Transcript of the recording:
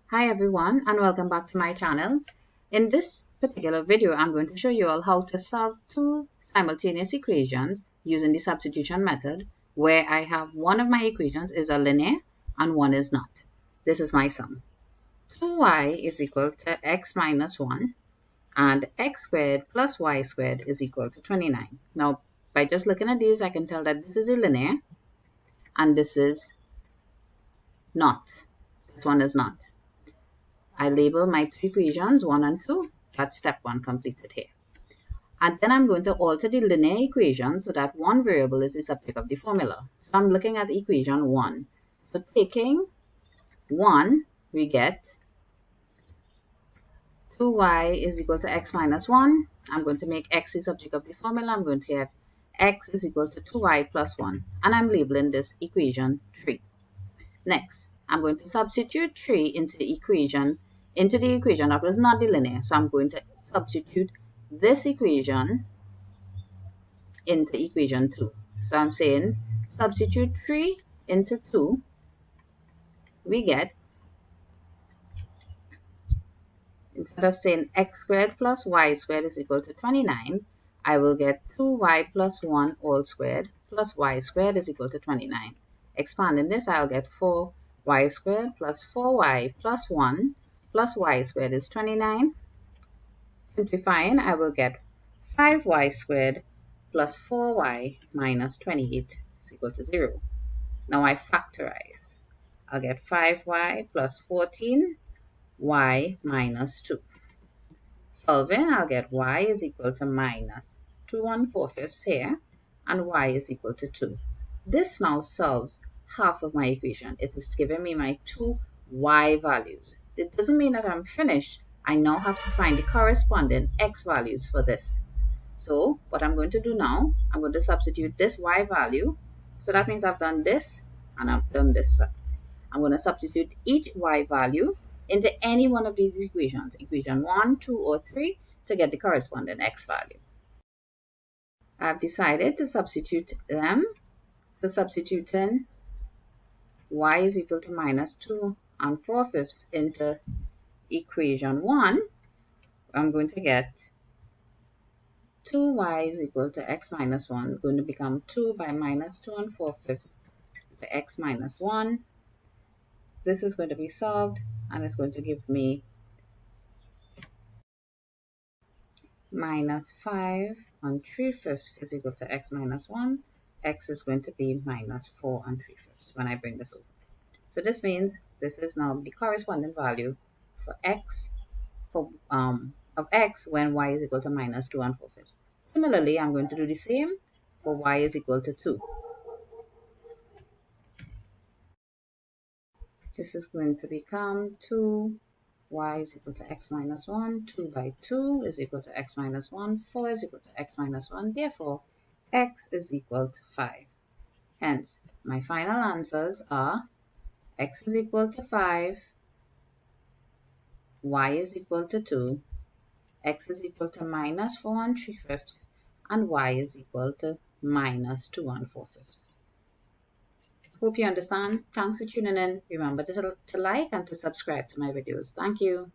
Hi everyone and welcome back to my channel. In this particular video, I'm going to show you all how to solve two simultaneous equations using the substitution method where I have one of my equations is a linear and one is not. This is my sum. 2y is equal to x minus 1 and x squared plus y squared is equal to 29. Now, by just looking at these, I can tell that this is a linear and this is not. This one is not. I label my two equations 1 and 2. That's step 1 completed here. And then I'm going to alter the linear equation so that one variable is the subject of the formula. So I'm looking at equation 1. So taking 1, we get 2y is equal to x minus 1. I'm going to make x the subject of the formula. I'm going to get x is equal to 2y plus 1. And I'm labeling this equation 3. Next, I'm going to substitute 3 into the equation that was not the linear. So I'm going to substitute this equation into equation 2. So I'm saying substitute 3 into 2, we get, instead of saying x squared plus y squared is equal to 29, I will get 2y plus 1 all squared plus y squared is equal to 29. Expanding this, I'll get 4y squared plus 4y plus 1 plus y squared is 29. Simplifying, I will get 5y squared plus 4y minus 28 is equal to 0. Now I factorize. I'll get 5y plus 14y minus 2. Solving, I'll get y is equal to minus 2 1/4 here, and y is equal to 2. This now solves half of my equation. It is giving me my two y values. It doesn't mean that I'm finished. I now have to find the corresponding x values for this. So what I'm going to do now, I'm going to substitute this y value. So that means I've done this and I've done this. I'm going to substitute each y value into any one of these equations, equation 1, 2, or 3, to get the corresponding x value. I've decided to substitute them. So substituting y is equal to minus 2 4/5 into equation 1, I'm going to get 2y is equal to x minus 1, going to become 2 by minus 2 4/5 to x minus 1. This is going to be solved and it's going to give me minus 5 3/5 is equal to x minus 1. X is going to be minus 4 3/5 when I bring this over. So this means this is now the corresponding value for x of x when y is equal to minus 2 4/5. Similarly, I'm going to do the same for y is equal to 2. This is going to become 2y is equal to x minus 1. 2 by 2 is equal to x minus 1. 4 is equal to x minus 1. Therefore, x is equal to 5. Hence, my final answers are x is equal to 5, y is equal to 2, x is equal to minus 4 3/5, and y is equal to minus 2 4/5. Hope you understand. Thanks for tuning in. Remember to like and to subscribe to my videos. Thank you.